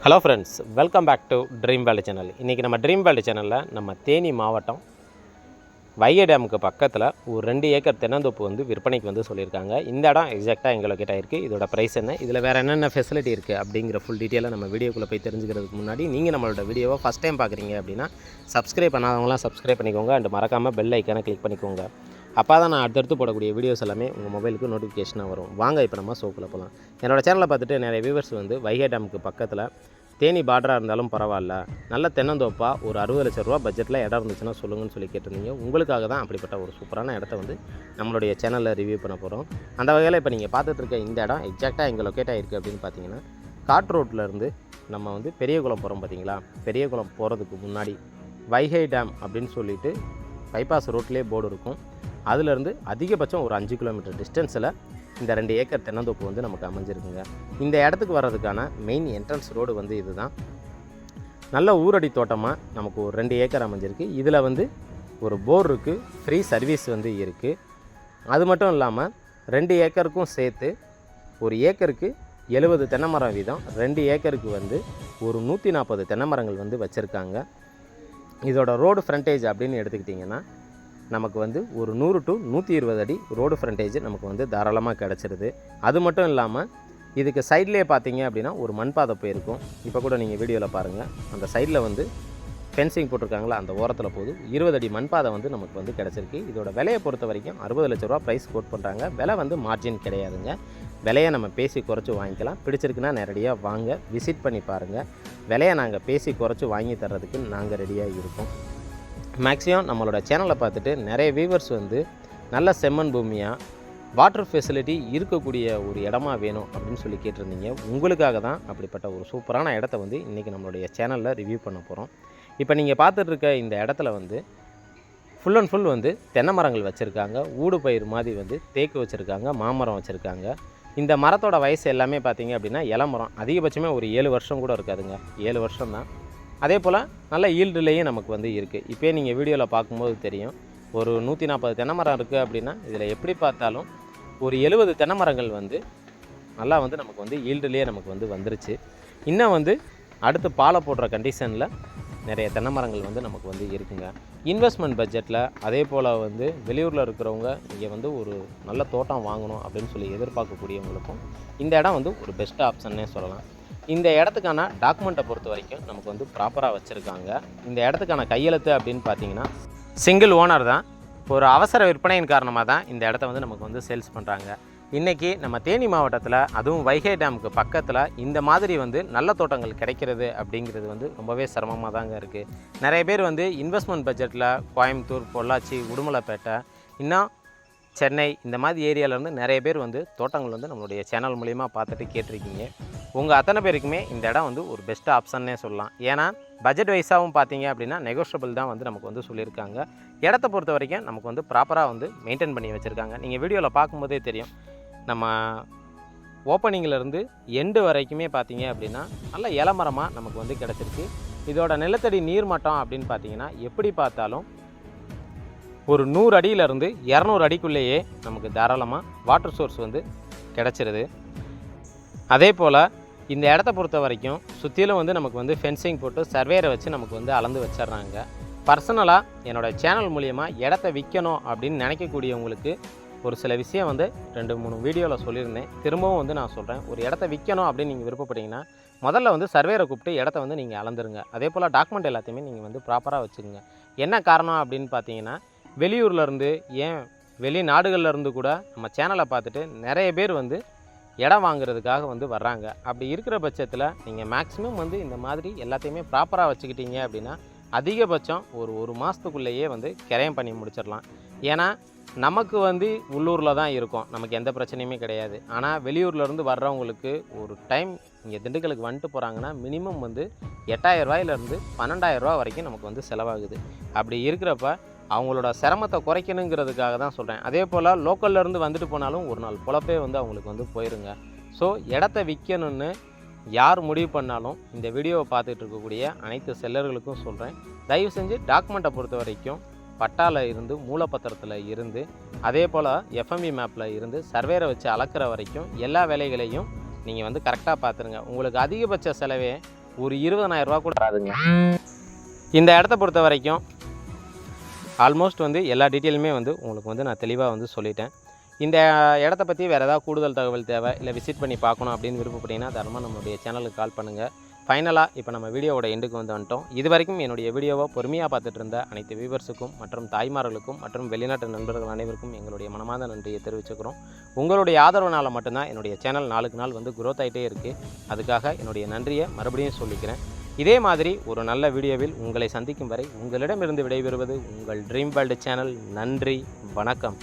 Hello friends, welcome back to Dream World channel. இன்றைக்கி நம்ம dream world சேனலில் நம்ம தேனி மாவட்டம் வைகை டேமுக்கு பக்கத்தில் ஒரு 2 ஏக்கர் தென்னந்தோப்பு விற்பனைக்கு சொல்லியிருக்காங்க. இந்த இடம் எக்ஸாக்டாக எங்கள் லொக்கேட் ஆகிருக்கு. இதோட ப்ரைஸ் என்ன, இதில் வேறு என்னென்ன ஃபெசிலிட்டி இருக்குது அப்படிங்கிற ஃபுல் டீட்டெயிலாக நம்ம வீடியோக்குள்ளே போய் தெரிஞ்சுக்கிறதுக்கு முன்னாடி நீங்கள் நம்மளோட வீடியோவை ஃபஸ்ட் டைம் பார்க்குறீங்க அப்படின்னா சப்ஸ்கிரைப் பண்ணாதவங்களாம் சப்ஸ்கிரைப் பண்ணிக்கோங்க. அண்ட் மறக்காமல் பெல் ஐக்கானை கிளிக் பண்ணிக்கோங்க. அப்போ தான் நான் அடுத்தடுத்து போடக்கூடிய வீடியோஸ் எல்லாமே உங்கள் மொபைலுக்கு நோட்டிஃபிகேஷனாக வரும். வாங்க இப்போ நம்ம ஷோக்குள்ளே போகலாம். என்னோடய சேனலை பார்த்துட்டு நிறைய வியூவர்ஸ் வைகை டேமுக்கு பக்கத்தில் தேனி பார்டராக இருந்தாலும் பரவாயில்ல, நல்ல தென்னந்தோப்பாக ஒரு 60 லட்ச ரூபா பட்ஜெட்டில் இடம் இருந்துச்சுன்னா சொல்லுங்கன்னு சொல்லி கேட்டிருந்தீங்க. உங்களுக்காக தான் அப்படிப்பட்ட ஒரு சூப்பரான இடத்த நம்மளுடைய சேனலில் ரிவ்யூ பண்ண போகிறோம். அந்த வகையில் இப்போ நீங்கள் பார்த்துட்டு இருக்க இந்த இடம் எக்ஸாக்டாக எங்கே லொக்கேட் ஆகிருக்கு அப்படின்னு பார்த்தீங்கன்னா, காட் ரோட்லேருந்து நம்ம பெரியகுளம் போகிறோம் பார்த்தீங்களா, பெரியகுளம் போகிறதுக்கு முன்னாடி வைகை டேம் அப்படின்னு சொல்லிட்டு பைபாஸ் ரோட்லேயே போர்டு இருக்கும். அதுலேருந்து அதிகபட்சம் ஒரு 5 கிலோமீட்டர் டிஸ்டன்ஸில் இந்த 2 ஏக்கர் தென்னந்தோப்பு நமக்கு அமைஞ்சிருக்குங்க. இந்த இடத்துக்கு வர்றதுக்கான மெயின் என்ட்ரன்ஸ் ரோடு இதுதான். நல்ல ஊரடி தோட்டமாக நமக்கு ஒரு 2 ஏக்கர் அமைஞ்சிருக்கு. இதில் ஒரு போர் இருக்குது, ஃப்ரீ சர்வீஸ் இருக்குது. அது மட்டும் இல்லாமல் 2 ஏக்கருக்கும் சேர்த்து ஒரு ஏக்கருக்கு 70 தென்னை மரம் வீதம் 2 ஏக்கருக்கு ஒரு 140 தென்னை மரங்கள் வச்சுருக்காங்க. இதோட ரோடு ஃப்ரண்டேஜ் அப்படின்னு எடுத்துக்கிட்டிங்கன்னா நமக்கு ஒரு 100 to 120 அடி ரோடு ஃப்ரண்டேஜ் நமக்கு தாராளமாக கிடச்சிருது. அது மட்டும் இல்லாமல் இதுக்கு சைட்லேயே பார்த்தீங்க அப்படின்னா ஒரு மண்பாதை போயிருக்கும். இப்போ கூட நீங்கள் வீடியோவில் பாருங்கள், அந்த சைடில் ஃபென்சிங் போட்டிருக்காங்களா, அந்த ஓரத்தில் போகுது 20 அடி மண்பாதை நமக்கு கிடச்சிருக்கு. இதோட விலையை பொறுத்த வரைக்கும் 60 லட்ச ரூபா ப்ரைஸ் கோட் பண்ணுறாங்க. விலை மார்ஜின் கிடையாதுங்க. விலையை நம்ம பேசி குறைச்சி வாங்கிக்கலாம். பிடிச்சிருக்குன்னா நேரடியாக வாங்க, விசிட் பண்ணி பாருங்கள். விலையை நாங்கள் பேசி குறைச்சி வாங்கி தர்றதுக்கு நாங்கள் ரெடியாக இருக்கோம். மேக்ஸிமம் நம்மளோட சேனலை பார்த்துட்டு நிறைய வியூவர்ஸ் நல்ல செம்மண் பூமியாக வாட்டர் ஃபெசிலிட்டி இருக்கக்கூடிய ஒரு இடமா வேணும் அப்படின்னு சொல்லி கேட்டிருந்தீங்க. உங்களுக்காக தான் அப்படிப்பட்ட ஒரு சூப்பரான இடத்த இன்றைக்கி நம்மளுடைய சேனலில் ரிவ்யூ பண்ண போகிறோம். இப்போ நீங்கள் பார்த்துட்ருக்க இந்த இடத்துல ஃபுல் அண்ட் ஃபுல் தென்னை மரங்கள் வச்சுருக்காங்க. ஊடு பயிர் மாதிரி தேக்கு வச்சுருக்காங்க, மாமரம் வச்சுருக்காங்க. இந்த மரத்தோட வயசு எல்லாமே பார்த்திங்க அப்படின்னா இளமரம். அதிகபட்சமே ஒரு 7 வருஷம் கூட இருக்காதுங்க, 7 வருஷம் தான். அதே போல் நல்ல ஈல்டுலேயும் நமக்கு இருக்குது. இப்போயே நீங்கள் வீடியோவில் பார்க்கும்போது தெரியும், ஒரு 140 தென்னை மரம் இருக்குது அப்படின்னா இதில் எப்படி பார்த்தாலும் ஒரு 70 தென்னை மரங்கள் நல்லா நமக்கு ஈல்டுலேயே நமக்கு வந்துருச்சு. இன்னும் அடுத்து பாலை போடுற கண்டிஷனில் நிறைய தென்னை மரங்கள் நமக்கு இருக்குங்க. இன்வெஸ்ட்மெண்ட் பட்ஜெட்டில் அதே போல் வெளியூரில் இருக்கிறவங்க இங்கே ஒரு நல்ல தோட்டம் வாங்கணும் அப்படின்னு சொல்லி எதிர்பார்க்கக்கூடியவங்களுக்கும் இந்த இடம் ஒரு பெஸ்ட் ஆப்ஷன்னே சொல்லலாம். இந்த இடத்துக்கான டாக்குமெண்ட்டை பொறுத்த வரைக்கும் நமக்கு ப்ராப்பராக வச்சுருக்காங்க. இந்த இடத்துக்கான கையெழுத்து அப்படின்னு பார்த்தீங்கன்னா சிங்கிள் ஓனர் தான். ஒரு அவசர விற்பனையின் காரணமாக தான் இந்த இடத்த நமக்கு சேல்ஸ் பண்ணுறாங்க. இன்றைக்கி நம்ம தேனி மாவட்டத்தில், அதுவும் வைகை டேமுக்கு பக்கத்தில் இந்த மாதிரி நல்ல தோட்டங்கள் கிடைக்கிறது அப்படிங்கிறது ரொம்பவே சிரமமாக தாங்க இருக்குது. நிறைய பேர் இன்வெஸ்ட்மெண்ட் பட்ஜெட்டில் கோயம்புத்தூர், பொள்ளாச்சி, உடுமலைப்பேட்டை, இன்னும் சென்னை இந்த மாதிரி ஏரியாவிலேருந்து நிறைய பேர் தோட்டங்கள் நம்மளுடைய சேனல் மூலிமா பார்த்துட்டு கேட்டிருக்கீங்க. உங்கள் அத்தனை பேருக்குமே இந்த இடம் ஒரு பெஸ்ட் ஆப்ஷன்னே சொல்லலாம். ஏன்னா பட்ஜெட் வைஸாகவும் பார்த்தீங்க அப்படின்னா நெகோஷியபிள் தான் நமக்கு சொல்லியிருக்காங்க. இடத்த பொறுத்த வரைக்கும் நமக்கு ப்ராப்பராக மெயின்டைன் பண்ணி வச்சுருக்காங்க. நீங்கள் வீடியோவில் பார்க்கும்போதே தெரியும், நம்ம ஓப்பனிங்கிலேருந்து எண்டு வரைக்குமே பார்த்தீங்க அப்படின்னா நல்ல இளமரமாக நமக்கு கிடச்சிருக்கு. இதோட நிலத்தடி நீர்மட்டம் அப்படின்னு பார்த்தீங்கன்னா எப்படி பார்த்தாலும் ஒரு 100 அடியிலேருந்து 200 அடிக்குள்ளேயே நமக்கு தாராளமாக வாட்டர் சோர்ஸ் கிடச்சிருது. அதே போல் இந்த இடத்த பொறுத்த வரைக்கும் சுற்றிலும் நமக்கு ஃபென்சிங் போட்டு சர்வேரை வச்சு நமக்கு அளந்து வச்சிட்றாங்க. பர்சனலாக என்னோடய சேனல் மூலிமா இடத்த விற்கணும் அப்படின்னு நினைக்கக்கூடியவங்களுக்கு ஒரு சில விஷயம் 2-3 வீடியோவில் சொல்லியிருந்தேன். திரும்பவும் நான் சொல்கிறேன். ஒரு இடத்த விற்கணும் அப்படின்னு நீங்கள் விருப்பப்பட்டீங்கன்னா முதல்ல சர்வேரை கூப்பிட்டு இடத்த நீங்கள் அளந்துருங்க. அதே போல் டாக்குமெண்ட் எல்லாத்தையுமே நீங்கள் ப்ராப்பராக வச்சுக்கோங்க. என்ன காரணம் அப்படின்னு பார்த்தீங்கன்னா, வெளியூர்லேருந்து ஏன் வெளிநாடுகள்லேருந்து கூட நம்ம சேனலை பார்த்துட்டு நிறைய பேர் இடம் வாங்குறதுக்காக வர்றாங்க. அப்படி இருக்கிற பட்சத்தில் நீங்கள் மேக்ஸிமம் இந்த மாதிரி எல்லாத்தையுமே ப்ராப்பராக வச்சுக்கிட்டீங்க அப்படின்னா அதிகபட்சம் ஒரு மாதத்துக்குள்ளேயே கிரயம் பண்ணி முடிச்சிடலாம். ஏன்னா நமக்கு உள்ளூரில் தான் இருக்கும், நமக்கு எந்த பிரச்சனையுமே கிடையாது. ஆனால் வெளியூர்லேருந்து வர்றவங்களுக்கு ஒரு டைம் இங்கே திண்டுக்கலுக்கு வந்துட்டு போகிறாங்கன்னா மினிமம் 8,000 ரூபாயிலேருந்து 12,000 ரூபா வரைக்கும் நமக்கு செலவாகுது. அப்படி இருக்கிறப்ப அவங்களோட சிரமத்தை குறைக்கணுங்கிறதுக்காக தான் சொல்கிறேன். அதே போல் லோக்கல்லேருந்து வந்துட்டு போனாலும் ஒரு நாள் பொழப்பே அவங்களுக்கு போயிருங்க. ஸோ இடத்த விற்கணும்னு யார் முடிவு பண்ணாலும் இந்த வீடியோவை பார்த்துட்டு இருக்கக்கூடிய அனைத்து செல்லர்களுக்கும் சொல்கிறேன், தயவு செஞ்சு டாக்குமெண்ட்டை பொறுத்த வரைக்கும் பட்டாவில் இருந்து, மூலப்பத்திரத்தில் இருந்து, அதே போல் எஃப்எம்பி மேப்பில் இருந்து சர்வேரை வச்சு அளக்கிற வரைக்கும் எல்லா வேலைகளையும் நீங்கள் கரெக்டாக பார்த்துருங்க. உங்களுக்கு அதிகபட்ச செலவே ஒரு 20,000 ரூபா கூட வராதுங்க. இந்த இடத்த பொறுத்த வரைக்கும் ஆல்மோஸ்ட் வந்து எல்லா டீட்டெயிலுமே வந்து உங்களுக்கு வந்து நான் தெளிவாக வந்து சொல்லிட்டேன். இந்த இடத்த பற்றி வேறு ஏதாவது கூடுதல் தகவல் தேவை, இல்லை விசிட் பண்ணி பார்க்கணும் அப்படின்னு விருப்பப்பட்டீங்கன்னா தாராளமாக நம்மளுடைய சேனலுக்கு கால் பண்ணுங்கள். ஃபைனலாக இப்போ நம்ம வீடியோவோட எண்டுக்கு வந்துட்டோம். இது வரைக்கும் என்னுடைய வீடியோவை பொறுமையாக பார்த்துட்டு இருந்த அனைத்து வியூவர்ஸுக்கும் மற்றும் தாய்மார்களுக்கும் மற்றும் வெளிநாட்டு நண்பர்கள் அனைவருக்கும் எங்களுடைய மனமார்ந்த நன்றியை தெரிவிச்சுக்கிறோம். உங்களுடைய ஆதரவுனால் மட்டும்தான் என்னுடைய சேனல் நாளுக்கு நாள் வந்து குரோத் ஆகிட்டே இருக்குது. அதுக்காக என்னுடைய நன்றியை மறுபடியும் சொல்லிக்கிறேன். இதே மாதிரி ஒரு நல்ல வீடியோவில் உங்களை சந்திக்கும் வரை உங்களிடமிருந்து விடைபெறுவது உங்கள் ட்ரீம் வேர்ல்டு சேனல். நன்றி, வணக்கம்.